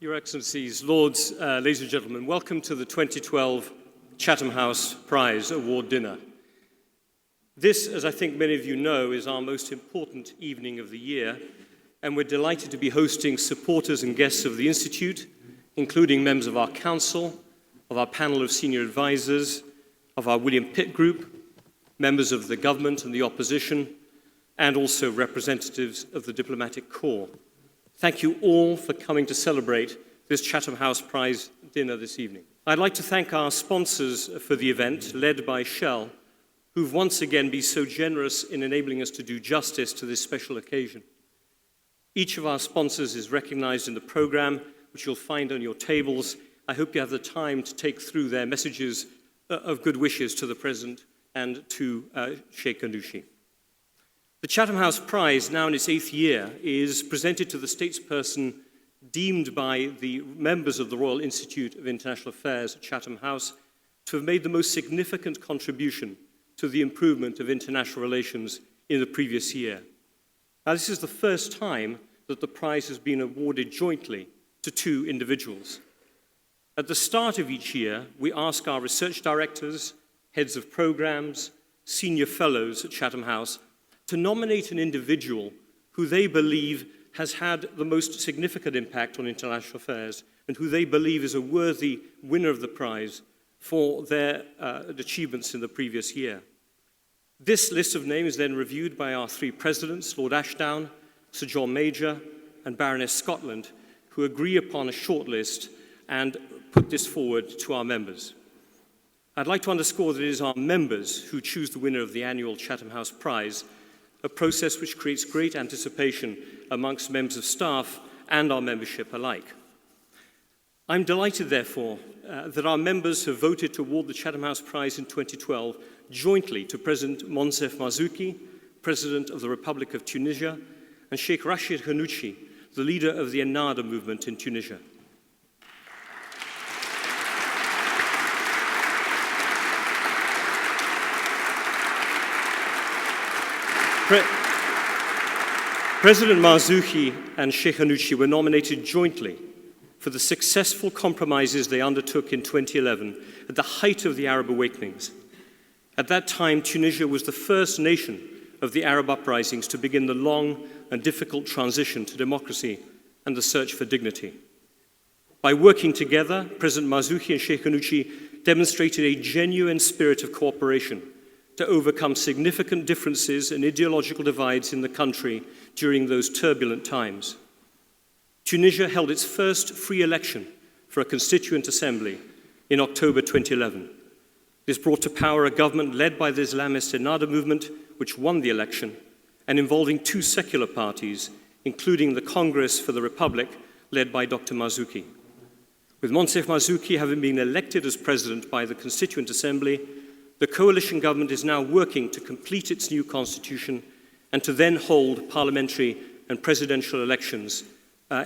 Your Excellencies, Lords, ladies and gentlemen, welcome to the 2012 Chatham House Prize Award Dinner. This, as I think many of you know, is our most important evening of the year, and we're delighted to be hosting supporters and guests of the Institute, including members of our Council, of our panel of senior advisors, of our William Pitt Group, members of the government and the opposition, and also representatives of the diplomatic corps. Thank you all for coming to celebrate this Chatham House Prize dinner this evening. I'd like to thank our sponsors for the event, led by Shell, who've once again been so generous in enabling us to do justice to this special occasion. Each of our sponsors is recognized in the program, which you'll find on your tables. I hope you have the time to take through their messages of good wishes to the President and to Sheikh Ghannouchi. The Chatham House Prize, now in its 8th year, is presented to the statesperson deemed by the members of the Royal Institute of International Affairs at Chatham House to have made the most significant contribution to the improvement of international relations in the previous year. Now, this is the first time that the prize has been awarded jointly to 2 individuals. At the start of each year, we ask our research directors, heads of programs, senior fellows at Chatham House to nominate an individual who they believe has had the most significant impact on international affairs and who they believe is a worthy winner of the prize for their achievements in the previous year. This list of names is then reviewed by our 3 presidents, Lord Ashdown, Sir John Major, and Baroness Scotland, who agree upon a shortlist and put this forward to our members. I'd like to underscore that it is our members who choose the winner of the annual Chatham House Prize, a process which creates great anticipation amongst members of staff and our membership alike. I'm delighted, therefore, that our members have voted to award the Chatham House Prize in 2012 jointly to President Moncef Marzouki, President of the Republic of Tunisia, and Sheikh Rached Ghannouchi, the leader of the Ennahdha movement in Tunisia. President Marzouki and Sheikh Ghannouchi were nominated jointly for the successful compromises they undertook in 2011 at the height of the Arab awakenings. At that time, Tunisia was the first nation of the Arab uprisings to begin the long and difficult transition to democracy and the search for dignity. By working together, President Marzouki and Sheikh Ghannouchi demonstrated a genuine spirit of cooperation to overcome significant differences and ideological divides in the country during those turbulent times. Tunisia held its first free election for a constituent assembly in October 2011. This brought to power a government led by the Islamist Ennahdha movement, which won the election, and involving 2 secular parties, including the Congress for the Republic, led by Dr. Marzouki. With Moncef Marzouki having been elected as president by the Constituent Assembly, the coalition government is now working to complete its new constitution and to then hold parliamentary and presidential elections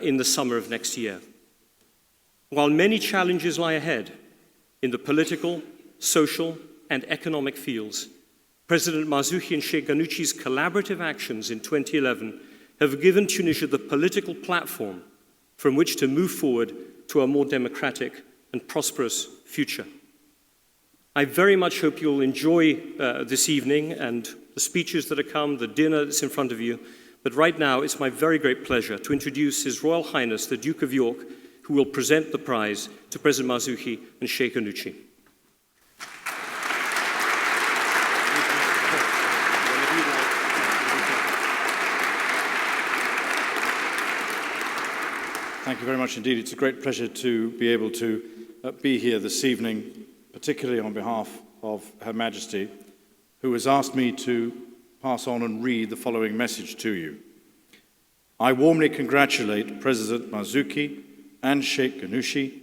in the summer of next year. While many challenges lie ahead in the political, social, and economic fields, President Marzouki and Sheikh Ghannouchi's collaborative actions in 2011 have given Tunisia the political platform from which to move forward to a more democratic and prosperous future. I very much hope you'll enjoy this evening and the speeches that are come, the dinner that's in front of you. But right now, it's my very great pleasure to introduce His Royal Highness, the Duke of York, who will present the prize to President Marzouki and Sheikh Ghannouchi. Thank you very much indeed. It's a great pleasure to be able to be here this evening, particularly on behalf of Her Majesty, who has asked me to pass on and read the following message to you. I warmly congratulate President Marzouki and Sheikh Ghannouchi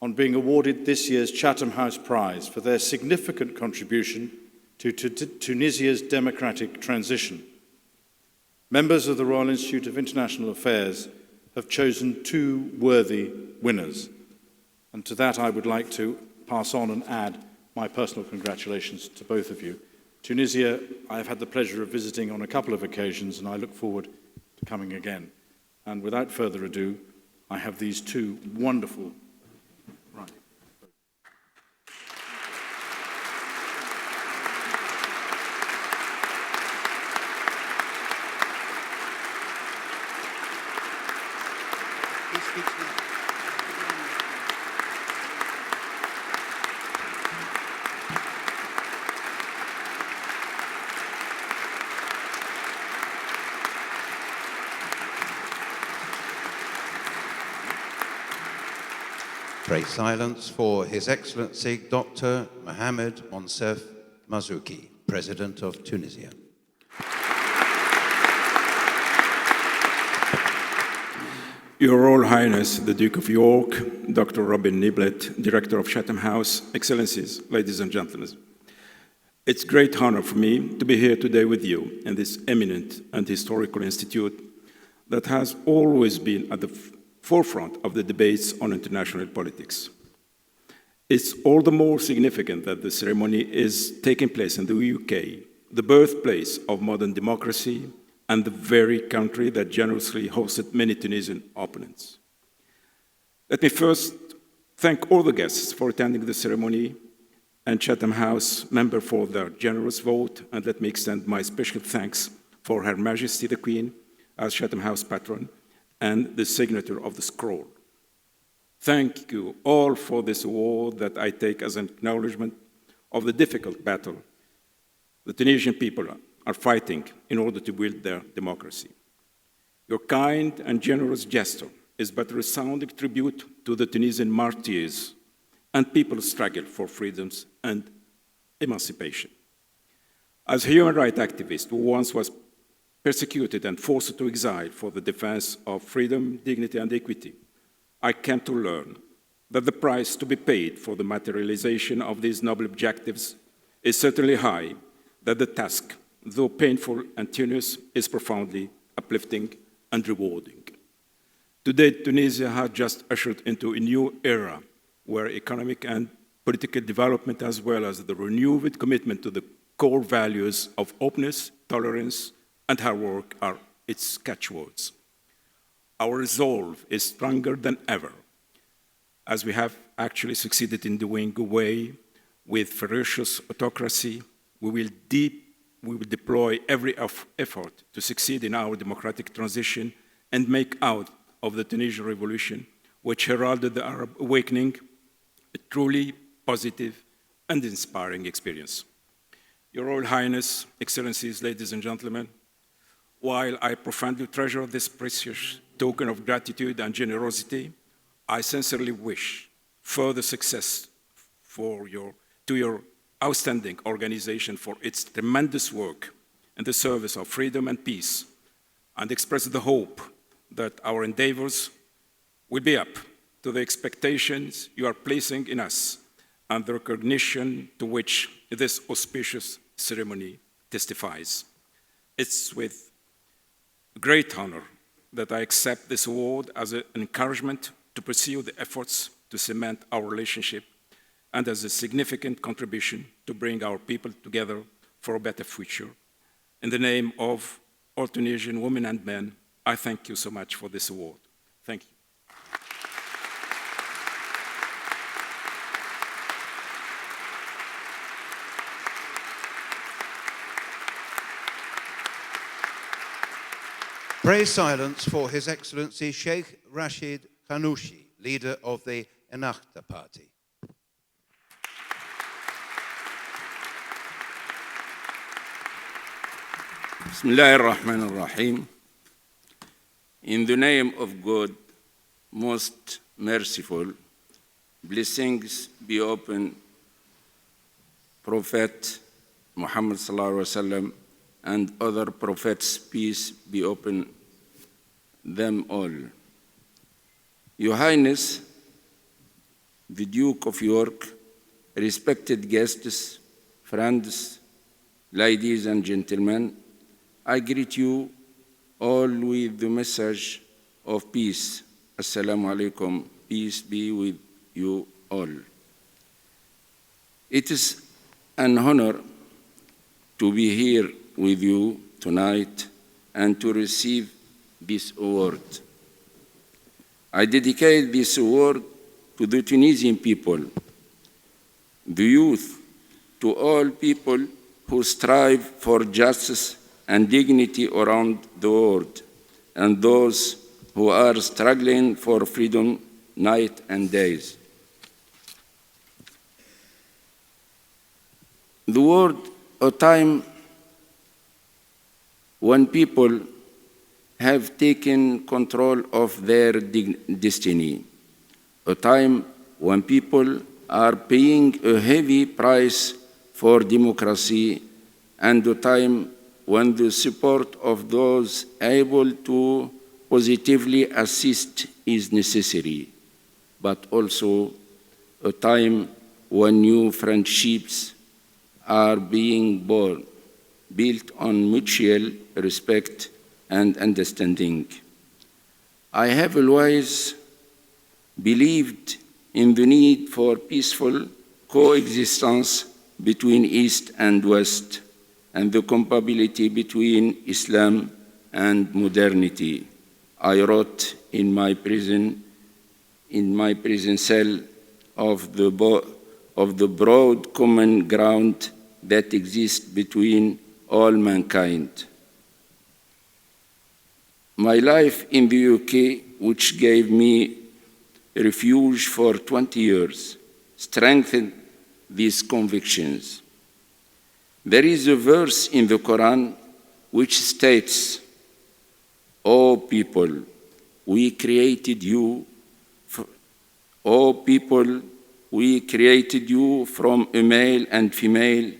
on being awarded this year's Chatham House Prize for their significant contribution to Tunisia's democratic transition. Members of the Royal Institute of International Affairs have chosen 2 worthy winners, and to that I would like to pass on and add my personal congratulations to both of you. Tunisia, I have had the pleasure of visiting on a couple of occasions, and I look forward to coming again. And without further ado, I have these two wonderful. Right. Pray silence for His Excellency Dr. Mohammed Moncef Marzouki, President of Tunisia. Your Royal Highness, the Duke of York, Dr. Robin Niblett, Director of Chatham House, Excellencies, ladies and gentlemen. It's a great honor for me to be here today with you in this eminent and historical institute that has always been at the forefront of the debates on international politics. It's all the more significant that the ceremony is taking place in the UK, the birthplace of modern democracy and the very country that generously hosted many Tunisian opponents. Let me first thank all the guests for attending the ceremony and Chatham House member for their generous vote, and let me extend my special thanks for Her Majesty the Queen as Chatham House patron and the signature of the scroll. Thank you all for this award that I take as an acknowledgement of the difficult battle the Tunisian people are fighting in order to build their democracy. Your kind and generous gesture is but a resounding tribute to the Tunisian martyrs and people's struggle for freedoms and emancipation. As a human rights activist who once was persecuted and forced to exile for the defense of freedom, dignity, and equity, I came to learn that the price to be paid for the materialization of these noble objectives is certainly high, that the task, though painful and tenuous, is profoundly uplifting and rewarding. Today, Tunisia has just ushered into a new era where economic and political development, as well as the renewed commitment to the core values of openness, tolerance, and hard work are its catchwords. Our resolve is stronger than ever, as we have actually succeeded in doing away with ferocious autocracy. We will deploy every effort to succeed in our democratic transition and make out of the Tunisian revolution, which heralded the Arab awakening, a truly positive and inspiring experience. Your Royal Highness, Excellencies, ladies and gentlemen, while I profoundly treasure this precious token of gratitude and generosity, I sincerely wish further success to your outstanding organization for its tremendous work in the service of freedom and peace, and express the hope that our endeavors will be up to the expectations you are placing in us and the recognition to which this auspicious ceremony testifies. It's with great honor that I accept this award as an encouragement to pursue the efforts to cement our relationship and as a significant contribution to bring our people together for a better future. In the name of all Tunisian women and men, I thank you so much for this award. Thank you. Pray silence for His Excellency Sheikh Rached Ghannouchi, leader of the Ennahdha party. Bismillah ar-Rahman ar-Rahim. In the name of God, most merciful, blessings be upon Prophet Muhammad sallallahu alaihi wasallam and other prophets, peace be upon them all. Your Highness, the Duke of York, respected guests, friends, ladies and gentlemen, I greet you all with the message of peace. Assalamu alaikum, peace be with you all. It is an honor to be here with you tonight and to receive this award. I dedicate this award to the Tunisian people, the youth, to all people who strive for justice and dignity around the world, and those who are struggling for freedom night and days. The word a time when people have taken control of their destiny, a time when people are paying a heavy price for democracy, and a time when the support of those able to positively assist is necessary, but also a time when new friendships are being born, built on mutual respect and understanding. I have always believed in the need for peaceful coexistence between East and West, and the compatibility between Islam and modernity. I wrote in my prison cell of the broad common ground that exists between all mankind. My life in the UK, which gave me refuge for 20 years, strengthened these convictions. There is a verse in the Quran which states, "O people, we created you. O people, we created you from a male and female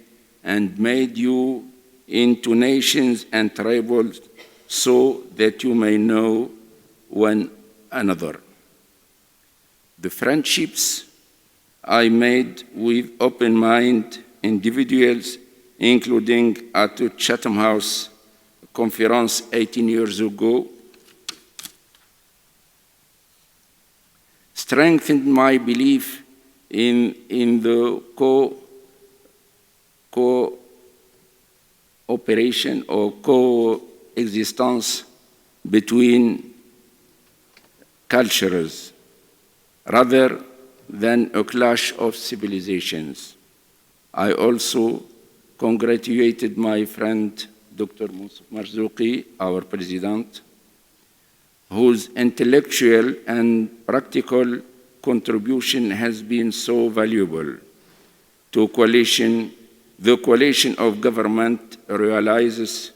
and made you into nations and tribes so that you may know one another." The friendships I made with open-minded individuals, including at the Chatham House conference 18 years ago, strengthened my belief in the cooperation or coexistence between cultures, rather than a clash of civilizations. I also congratulated my friend Dr. Marzouki, our president, whose intellectual and practical contribution has been so valuable to the coalition of government realizes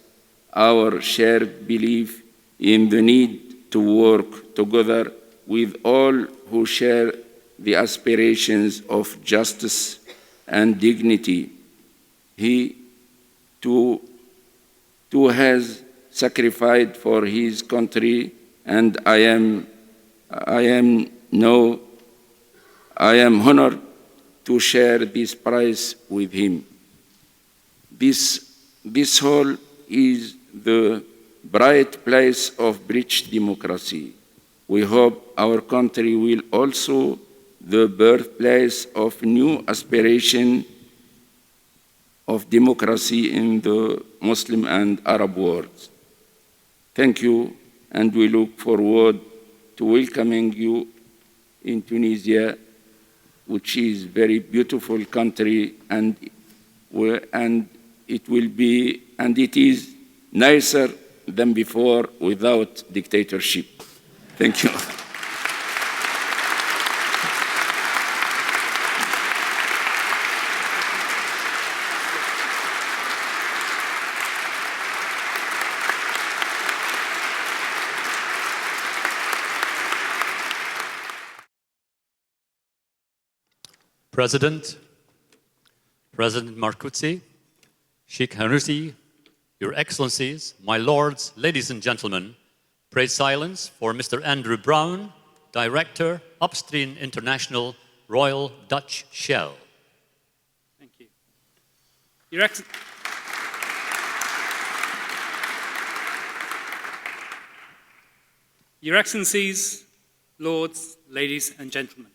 our shared belief in the need to work together with all who share the aspirations of justice and dignity. He too has sacrificed for his country, and I am honored to share this prize with him. This hall is the bright place of rich democracy. We hope our country will also the birthplace of new aspiration of democracy in the Muslim and Arab world. Thank you, and we look forward to welcoming you in Tunisia, which is a very beautiful country, and it is nicer than before without dictatorship. Thank you. President Marzouki, Sheikh Ghannouchi, Your Excellencies, my lords, ladies and gentlemen, pray silence for Mr. Andrew Brown, Director, Upstream International, Royal Dutch Shell. Thank you. Your Excellencies, lords, ladies and gentlemen,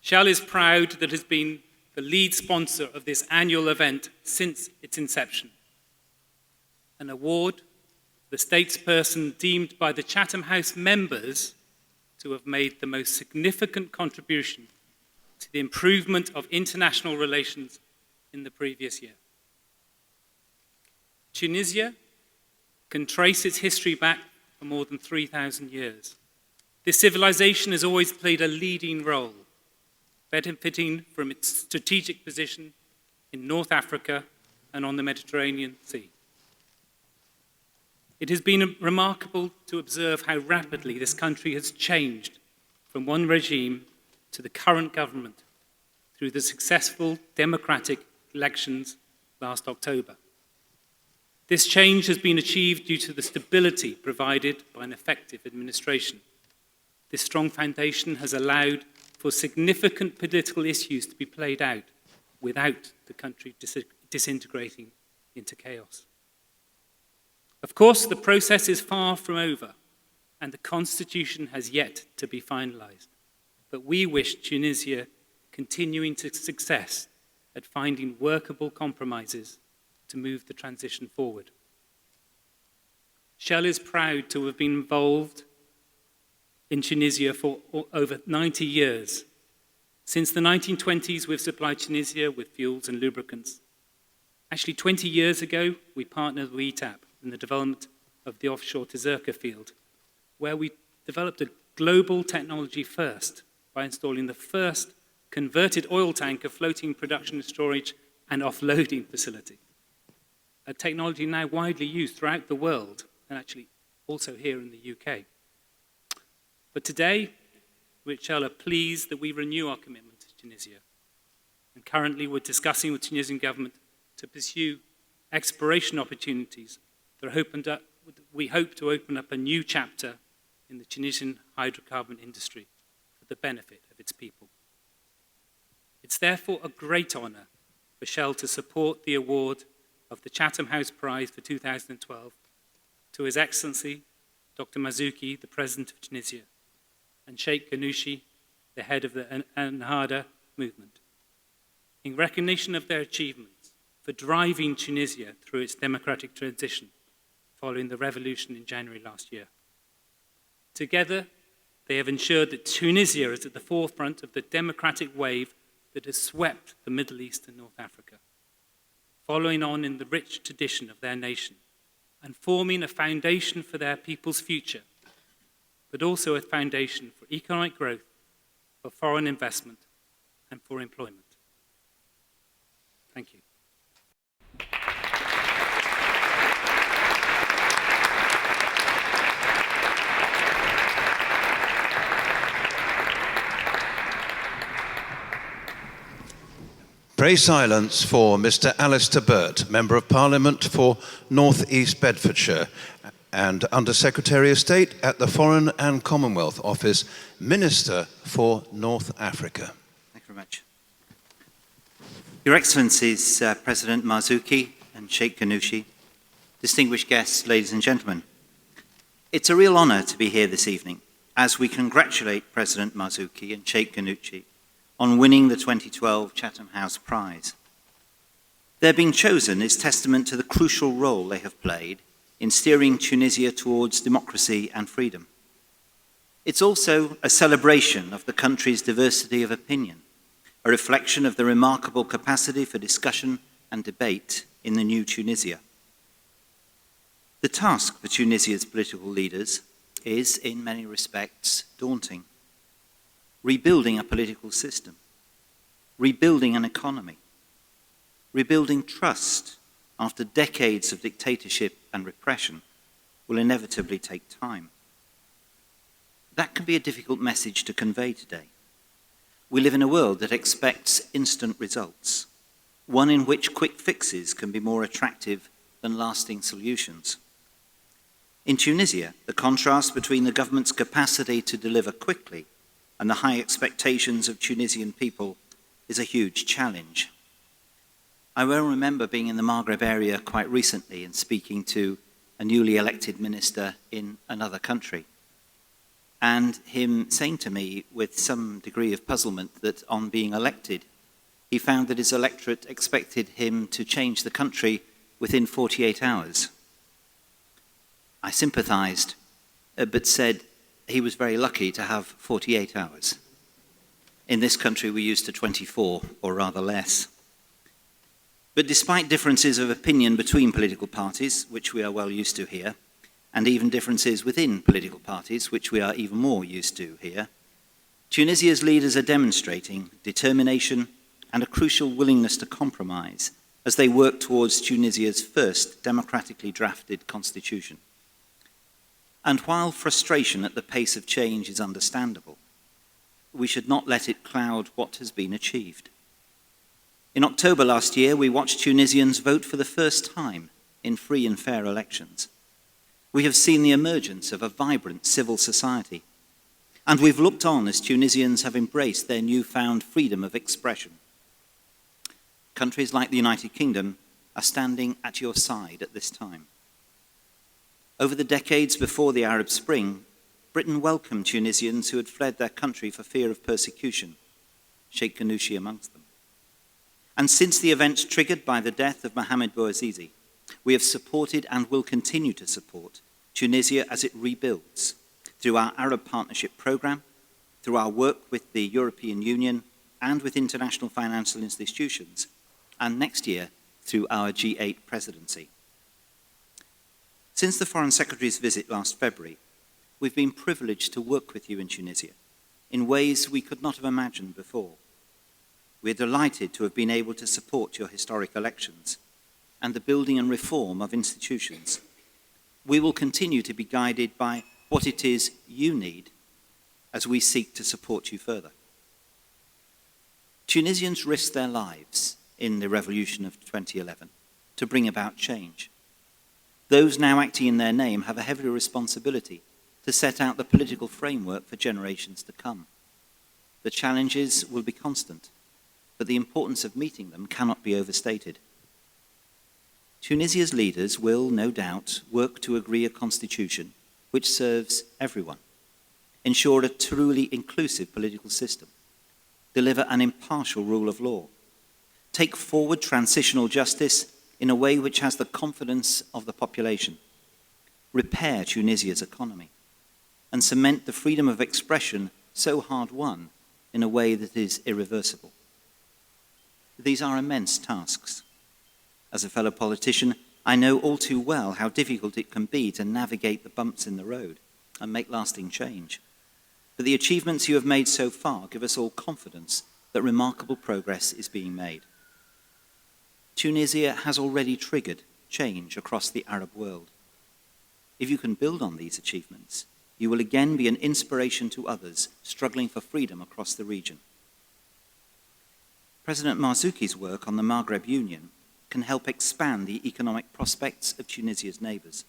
Shell is proud that it has been the lead sponsor of this annual event since its inception. An award, the statesperson deemed by the Chatham House members to have made the most significant contribution to the improvement of international relations in the previous year. Tunisia can trace its history back for more than 3,000 years. This civilization has always played a leading role, benefiting from its strategic position in North Africa and on the Mediterranean Sea. It has been remarkable to observe how rapidly this country has changed from one regime to the current government through the successful democratic elections last October. This change has been achieved due to the stability provided by an effective administration. This strong foundation has allowed for significant political issues to be played out without the country disintegrating into chaos. Of course, the process is far from over, and the constitution has yet to be finalized. But we wish Tunisia continuing to success at finding workable compromises to move the transition forward. Shell is proud to have been involved in Tunisia for over 90 years. Since the 1920s, we've supplied Tunisia with fuels and lubricants. Actually, 20 years ago, we partnered with ETAP in the development of the offshore Tazurka field, where we developed a global technology first by installing the first converted oil tanker floating production, storage, and offloading facility. A technology now widely used throughout the world, and actually also here in the UK. But today, we at Shell are pleased that we renew our commitment to Tunisia. And currently, we're discussing with the Tunisian government to pursue exploration opportunities that we hope to open up a new chapter in the Tunisian hydrocarbon industry for the benefit of its people. It's therefore a great honor for Shell to support the award of the Chatham House Prize for 2012 to His Excellency Dr Marzouki, the President of Tunisia, and Sheikh Ghannouchi, the head of the Ennahdha movement, in recognition of their achievements for driving Tunisia through its democratic transition following the revolution in January last year. Together, they have ensured that Tunisia is at the forefront of the democratic wave that has swept the Middle East and North Africa, following on in the rich tradition of their nation and forming a foundation for their people's future, but also a foundation for economic growth, for foreign investment, and for employment. Thank you. Pray silence for Mr. Alistair Burt, Member of Parliament for North East Bedfordshire and Under Secretary of State at the Foreign and Commonwealth Office, Minister for North Africa. Thank you very much. Your Excellencies, President Marzouki and Sheikh Ghannouchi, distinguished guests, ladies and gentlemen, it's a real honour to be here this evening as we congratulate President Marzouki and Sheikh Ghannouchi on winning the 2012 Chatham House Prize. Their being chosen is testament to the crucial role they have played in steering Tunisia towards democracy and freedom. It's also a celebration of the country's diversity of opinion, a reflection of the remarkable capacity for discussion and debate in the new Tunisia. The task for Tunisia's political leaders is, in many respects, daunting. Rebuilding a political system, rebuilding an economy, rebuilding trust after decades of dictatorship and repression will inevitably take time. That can be a difficult message to convey today. We live in a world that expects instant results, one in which quick fixes can be more attractive than lasting solutions. In Tunisia, the contrast between the government's capacity to deliver quickly and the high expectations of Tunisian people is a huge challenge. I well remember being in the Maghreb area quite recently and speaking to a newly elected minister in another country, and him saying to me with some degree of puzzlement that on being elected, he found that his electorate expected him to change the country within 48 hours. I sympathized, but said, he was very lucky to have 48 hours. In this country, we're used to 24, or rather less. But despite differences of opinion between political parties, which we are well used to here, and even differences within political parties, which we are even more used to here, Tunisia's leaders are demonstrating determination and a crucial willingness to compromise as they work towards Tunisia's first democratically drafted constitution. And while frustration at the pace of change is understandable, we should not let it cloud what has been achieved. In October last year, we watched Tunisians vote for the first time in free and fair elections. We have seen the emergence of a vibrant civil society, and we've looked on as Tunisians have embraced their newfound freedom of expression. Countries like the United Kingdom are standing at your side at this time. Over the decades before the Arab Spring, Britain welcomed Tunisians who had fled their country for fear of persecution, Sheikh Ghannouchi amongst them. And since the events triggered by the death of Mohamed Bouazizi, we have supported and will continue to support Tunisia as it rebuilds through our Arab Partnership Programme, through our work with the European Union and with international financial institutions, and next year through our G8 presidency. Since the Foreign Secretary's visit last February, we've been privileged to work with you in Tunisia in ways we could not have imagined before. We are delighted to have been able to support your historic elections and the building and reform of institutions. We will continue to be guided by what it is you need as we seek to support you further. Tunisians risked their lives in the revolution of 2011 to bring about change. Those now acting in their name have a heavy responsibility to set out the political framework for generations to come. The challenges will be constant, but the importance of meeting them cannot be overstated. Tunisia's leaders will, no doubt, work to agree a constitution which serves everyone, ensure a truly inclusive political system, deliver an impartial rule of law, take forward transitional justice in a way which has the confidence of the population, repair Tunisia's economy, and cement the freedom of expression so hard won in a way that is irreversible. These are immense tasks. As a fellow politician, I know all too well how difficult it can be to navigate the bumps in the road and make lasting change. But the achievements you have made so far give us all confidence that remarkable progress is being made. Tunisia has already triggered change across the Arab world. If you can build on these achievements, you will again be an inspiration to others struggling for freedom across the region. President Marzouki's work on the Maghreb Union can help expand the economic prospects of Tunisia's neighbours.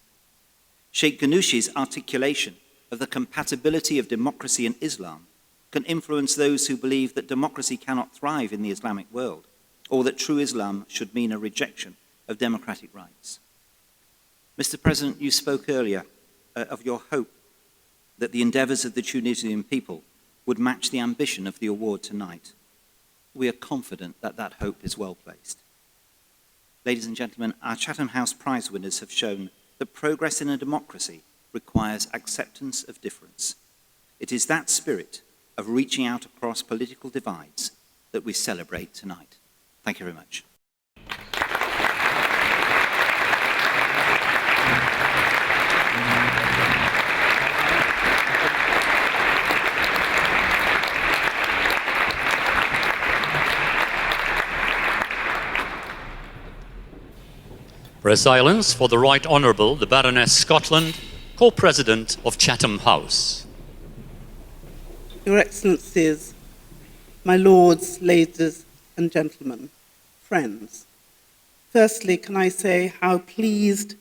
Sheikh Ghannouchi's articulation of the compatibility of democracy and Islam can influence those who believe that democracy cannot thrive in the Islamic world, or that true Islam should mean a rejection of democratic rights. Mr. President, you spoke earlier of your hope that the endeavours of the Tunisian people would match the ambition of the award tonight. We are confident that that hope is well placed. Ladies and gentlemen, our Chatham House Prize winners have shown that progress in a democracy requires acceptance of difference. It is that spirit of reaching out across political divides that we celebrate tonight. Thank you very much. Press silence for the Right Honourable, the Baroness Scotland, Co-President of Chatham House. Your Excellencies, my Lords, ladies and gentlemen, friends. Firstly, can I say how pleased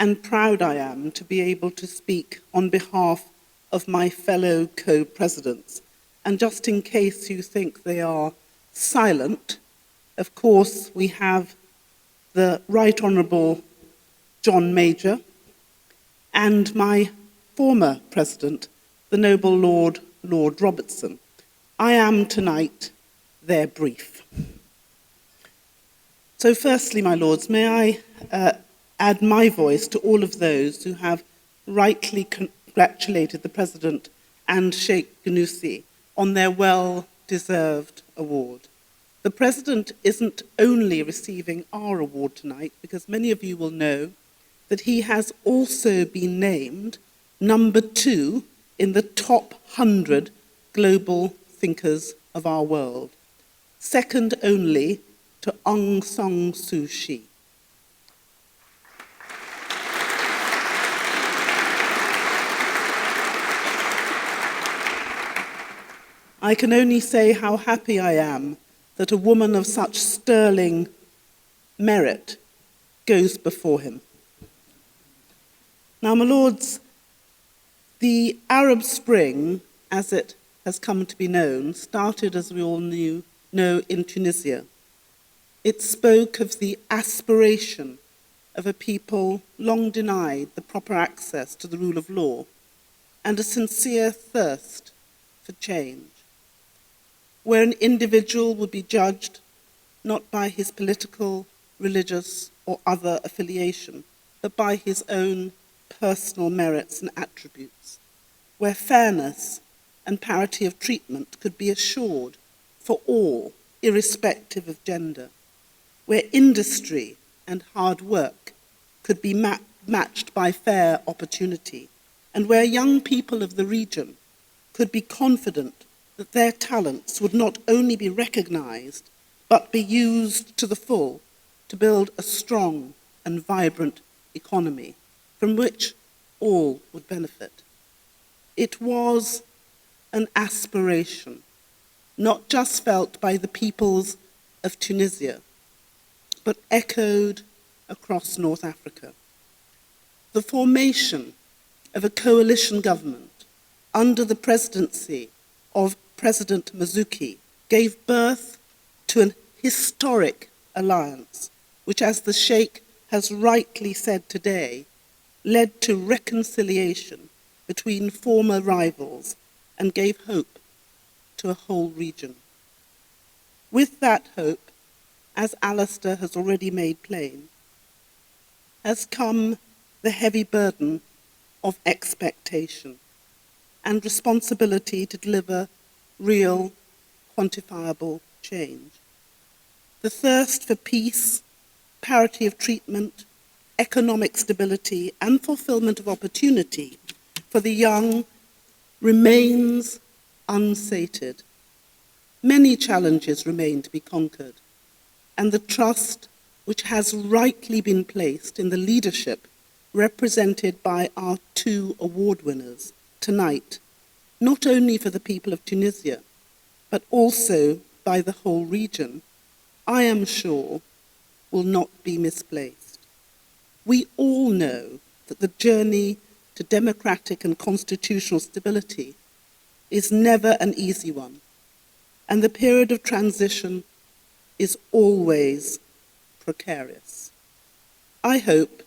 and proud I am to be able to speak on behalf of my fellow co-presidents. And just in case you think they are silent, of course we have the Right Honourable John Major and my former president, the Noble Lord Robertson. I am tonight their brief. So firstly, my lords, may I add my voice to all of those who have rightly congratulated the President and Sheikh Ghannouchi on their well-deserved award. The President isn't only receiving our award tonight, because many of you will know that he has also been named number 2 in the top 100 global thinkers of our world, second only to Aung San Suu Kyi. I can only say how happy I am that a woman of such sterling merit goes before him. Now, my lords, the Arab Spring, as it has come to be known, started, as we all know, in Tunisia. It spoke of the aspiration of a people long denied the proper access to the rule of law and a sincere thirst for change, where an individual would be judged not by his political, religious, or other affiliation, but by his own personal merits and attributes, where fairness and parity of treatment could be assured for all, irrespective of gender, where industry and hard work could be matched by fair opportunity, and where young people of the region could be confident that their talents would not only be recognized, but be used to the full to build a strong and vibrant economy from which all would benefit. It was an aspiration, not just felt by the peoples of Tunisia, but echoed across North Africa. The formation of a coalition government under the presidency of President Marzouki gave birth to an historic alliance, which, as the Sheikh has rightly said today, led to reconciliation between former rivals and gave hope to a whole region. With that hope, as Alistair has already made plain, has come the heavy burden of expectation and responsibility to deliver real, quantifiable change. The thirst for peace, parity of treatment, economic stability, and fulfillment of opportunity for the young remains unsated. Many challenges remain to be conquered, and the trust which has rightly been placed in the leadership represented by our 2 award winners tonight, not only for the people of Tunisia, but also by the whole region, I am sure will not be misplaced. We all know that the journey to democratic and constitutional stability is never an easy one, and the period of transition is always precarious. I hope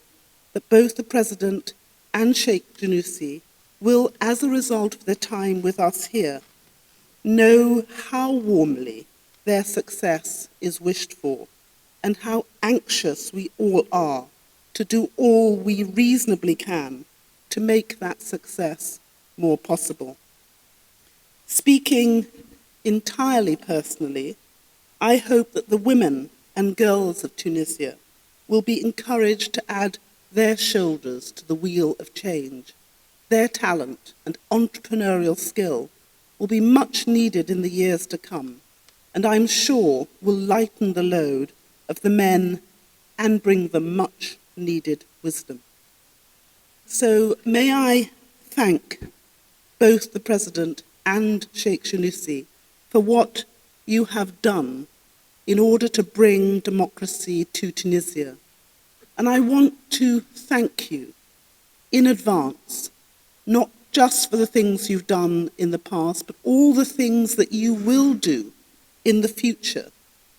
that both the President and Sheikh Ghannouchi will, as a result of their time with us here, know how warmly their success is wished for and how anxious we all are to do all we reasonably can to make that success more possible. Speaking entirely personally, I hope that the women and girls of Tunisia will be encouraged to add their shoulders to the wheel of change. Their talent and entrepreneurial skill will be much needed in the years to come, and I'm sure will lighten the load of the men and bring them much needed wisdom. So may I thank both the President and Sheikh Ghannouchi for what you have done in order to bring democracy to Tunisia. And I want to thank you in advance, not just for the things you've done in the past, but all the things that you will do in the future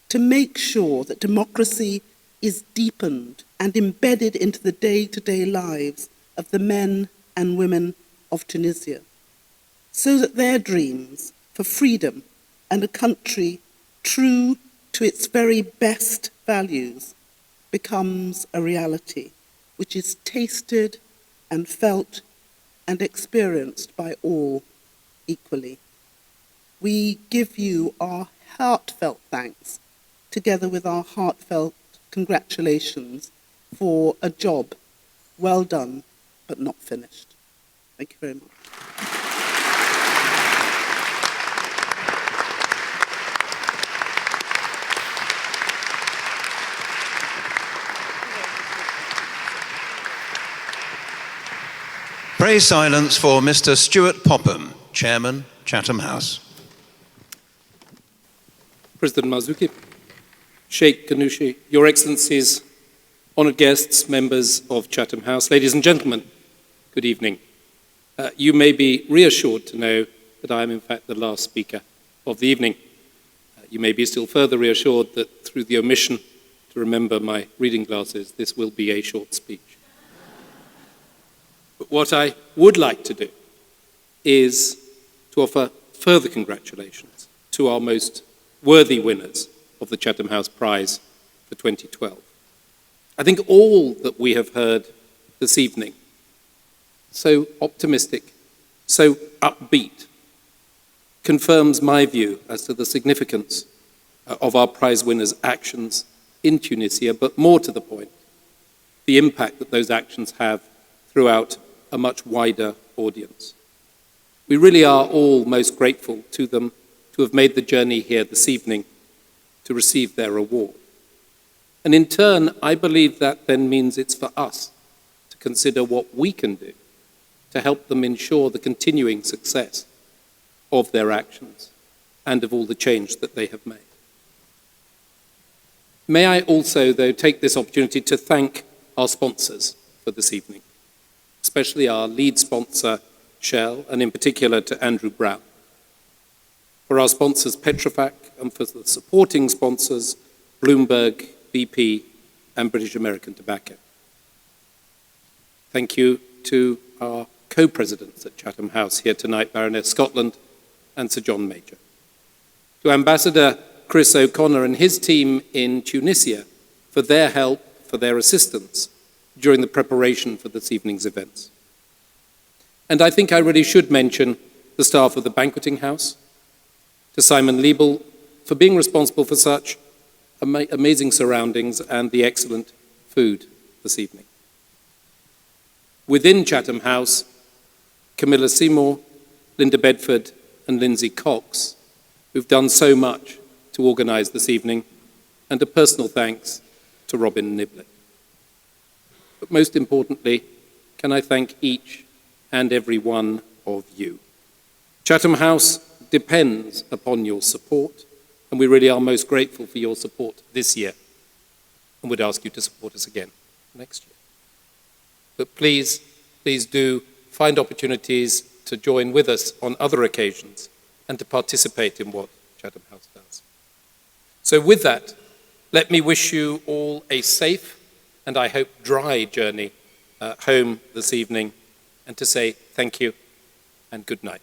to make sure that democracy is deepened and embedded into the day-to-day lives of the men and women of Tunisia, so that their dreams for freedom and a country true to its very best values becomes a reality, which is tasted and felt and experienced by all equally. We give you our heartfelt thanks, together with our heartfelt congratulations for a job well done but not finished. Thank you very much. Pray silence for Mr. Stuart Popham, Chairman, Chatham House. President Marzouki, Sheikh, Ghannouchi, Your Excellencies, honoured guests, members of Chatham House, ladies and gentlemen, good evening. You may be reassured to know that I am in fact the last speaker of the evening. You may be still further reassured that through the omission to remember my reading glasses, this will be a short speech. But what I would like to do is to offer further congratulations to our most worthy winners of the Chatham House Prize for 2012. I think all that we have heard this evening, so optimistic, so upbeat, confirms my view as to the significance of our prize winners' actions in Tunisia, but more to the point, the impact that those actions have throughout a much wider audience. We really are all most grateful to them to have made the journey here this evening to receive their award. And in turn, I believe that then means it's for us to consider what we can do to help them ensure the continuing success of their actions and of all the change that they have made. May I also, though, take this opportunity to thank our sponsors for this evening, especially our lead sponsor, Shell, and in particular to Andrew Brown. For our sponsors, Petrofac, and for the supporting sponsors, Bloomberg, BP, and British American Tobacco. Thank you to our co-presidents at Chatham House here tonight, Baroness Scotland and Sir John Major. To Ambassador Chris O'Connor and his team in Tunisia for their help, for their assistance during the preparation for this evening's events. And I think I really should mention the staff of the Banqueting House, to Simon Liebel for being responsible for such amazing surroundings and the excellent food this evening. Within Chatham House, Camilla Seymour, Linda Bedford, and Lindsay Cox, who've done so much to organise this evening, and a personal thanks to Robin Niblett. But most importantly, can I thank each and every one of you. Chatham House depends upon your support, and we really are most grateful for your support this year, and would ask you to support us again next year. But please do find opportunities to join with us on other occasions and to participate in what Chatham House does. So with that, let me wish you all a safe and I hope dry journey home this evening, and to say thank you and good night.